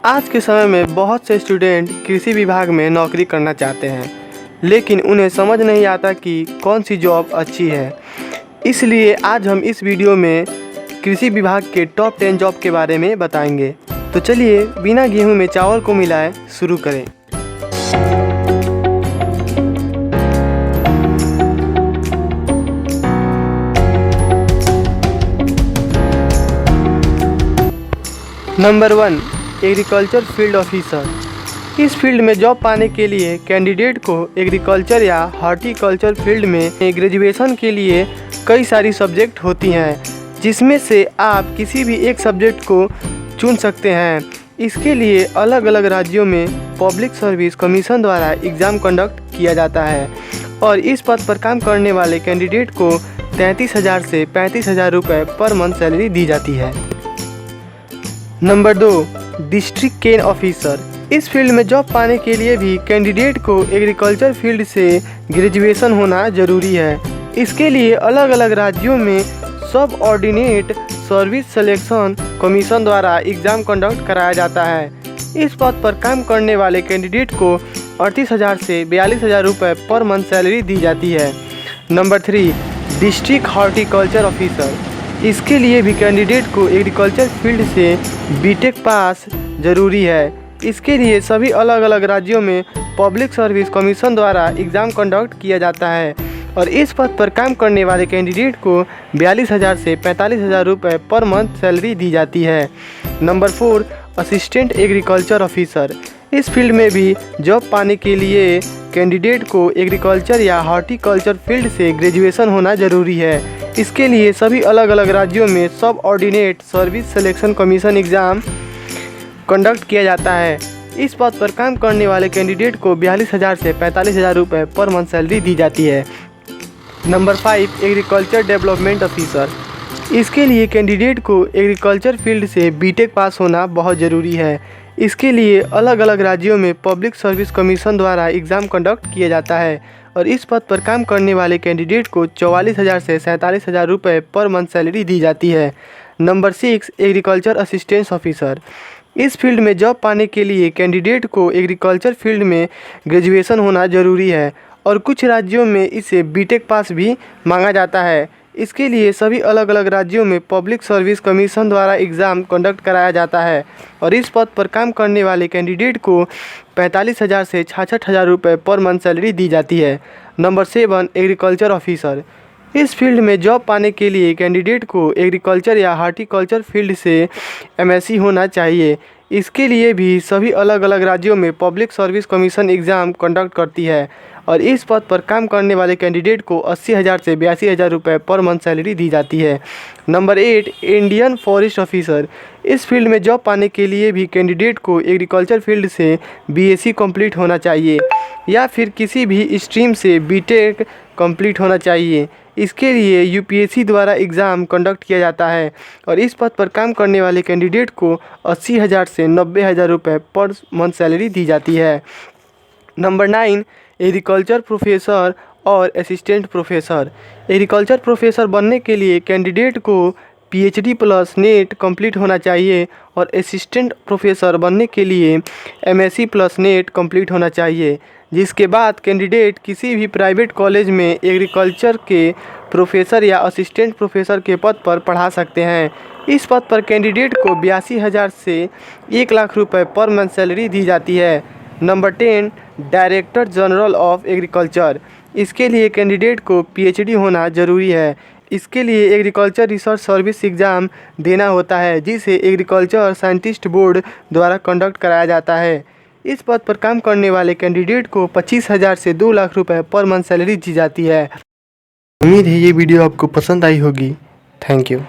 आज के समय में बहुत से स्टूडेंट कृषि विभाग में नौकरी करना चाहते हैं, लेकिन उन्हें समझ नहीं आता कि कौन सी जॉब अच्छी है। इसलिए आज हम इस वीडियो में कृषि विभाग के टॉप 10 जॉब के बारे में बताएंगे। तो चलिए बिना गेहूं में चावल को मिलाए शुरू करें। Number 1, agriculture field officer. इस फील्ड में जॉब पाने के लिए कैंडिडेट को एग्रीकल्चर या हॉर्टिकल्चर फील्ड में ग्रेजुएशन के लिए कई सारी सब्जेक्ट होती हैं, जिसमें से आप किसी भी एक सब्जेक्ट को चुन सकते हैं। इसके लिए अलग अलग राज्यों में पब्लिक सर्विस कमीशन द्वारा एग्ज़ाम कंडक्ट किया जाता है और इस पद पर काम करने वाले कैंडिडेट को 33,000 से 35,000 रुपये पर मंथ सैलरी दी जाती है। नंबर 2, डिस्ट्रिक्ट केन ऑफिसर। इस फील्ड में जॉब पाने के लिए भी कैंडिडेट को एग्रीकल्चर फील्ड से ग्रेजुएशन होना जरूरी है। इसके लिए अलग अलग राज्यों में सब ऑर्डिनेट सर्विस सिलेक्शन कमीशन द्वारा एग्ज़ाम कंडक्ट कराया जाता है। इस पद पर काम करने वाले कैंडिडेट को 38,000 से 42,000 रुपये पर मंथ सैलरी दी जाती है। Number 3, district horticulture officer. इसके लिए भी कैंडिडेट को एग्रीकल्चर फील्ड से बीटेक पास ज़रूरी है। इसके लिए सभी अलग अलग राज्यों में पब्लिक सर्विस कमीशन द्वारा एग्ज़ाम कंडक्ट किया जाता है और इस पद पर काम करने वाले कैंडिडेट को 42,000 से 45,000 रुपये पर मंथ सैलरी दी जाती है। Number 4, assistant agriculture officer. इस फील्ड में भी जॉब पाने के लिए कैंडिडेट को एग्रीकल्चर या हॉर्टिकल्चर फील्ड से ग्रेजुएशन होना ज़रूरी है। इसके लिए सभी अलग अलग राज्यों में सब ordinate service selection commission exam conduct किया जाता है। इस पद पर काम करने वाले कैंडिडेट को 42,000 से 45,000 रुपये पर मंथ सैलरी दी जाती है। Number 5, agriculture development officer. इसके लिए कैंडिडेट को एग्रीकल्चर फील्ड से बीटेक पास होना बहुत ज़रूरी है। इसके लिए अलग अलग राज्यों में पब्लिक सर्विस कमीशन द्वारा एग्ज़ाम कंडक्ट किया जाता है और इस पद पर काम करने वाले कैंडिडेट को 44,000 से 47,000 रुपये पर मंथ सैलरी दी जाती है। Number 6, agriculture assistance officer. इस फील्ड में जॉब पाने के लिए कैंडिडेट को एग्रीकल्चर फील्ड में ग्रेजुएशन होना ज़रूरी है और कुछ राज्यों में इसे बीटेक पास भी मांगा जाता है। इसके लिए सभी अलग अलग राज्यों में पब्लिक सर्विस कमीशन द्वारा एग्ज़ाम कंडक्ट कराया जाता है और इस पद पर काम करने वाले कैंडिडेट को 45,000 से 66,000 रुपये पर मंथ सैलरी दी जाती है। Number 7, agriculture officer. इस फील्ड में जॉब पाने के लिए कैंडिडेट को एग्रीकल्चर या हॉर्टिकल्चर फील्ड से एमएससी होना चाहिए। इसके लिए भी सभी अलग अलग राज्यों में public service commission exam conduct करती है और इस पद पर काम करने वाले कैंडिडेट को 80,000 से 82,000 रुपये पर मंथ सैलरी दी जाती है। Number 8, Indian forest officer. इस फील्ड में जॉब पाने के लिए भी कैंडिडेट को एग्रीकल्चर फील्ड से बीएससी कंप्लीट होना चाहिए या फिर किसी भी स्ट्रीम से बीटेक कंप्लीट होना चाहिए। इसके लिए यूपीएससी द्वारा एग्ज़ाम कंडक्ट किया जाता है और इस पद पर काम करने वाले कैंडिडेट को 80,000 से 90,000 रुपये पर मंथ सैलरी दी जाती है। नंबर 9, एग्रीकल्चर प्रोफेसर और असिस्टेंट प्रोफेसर। एग्रीकल्चर प्रोफेसर बनने के लिए कैंडिडेट को पीएचडी प्लस नेट कंप्लीट होना चाहिए और असिस्टेंट प्रोफेसर बनने के लिए एमएससी प्लस नेट कंप्लीट होना चाहिए, जिसके बाद कैंडिडेट किसी भी प्राइवेट कॉलेज में एग्रीकल्चर के प्रोफेसर या असिस्टेंट प्रोफेसर के पद पर पढ़ा सकते हैं। इस पद पर कैंडिडेट को 82,000 से 1 लाख रुपये पर मंथ सैलरी दी जाती है। Number 10, director general of agriculture. इसके लिए कैंडिडेट को पीएचडी होना ज़रूरी है। इसके लिए एग्रीकल्चर रिसर्च सर्विस एग्ज़ाम देना होता है, जिसे एग्रीकल्चर साइंटिस्ट बोर्ड द्वारा कंडक्ट कराया जाता है। इस पद पर काम करने वाले कैंडिडेट को 25,000 से 2 लाख रुपये पर मंथ सैलरी दी जाती है। उम्मीद है ये वीडियो आपको पसंद आई होगी। Thank you.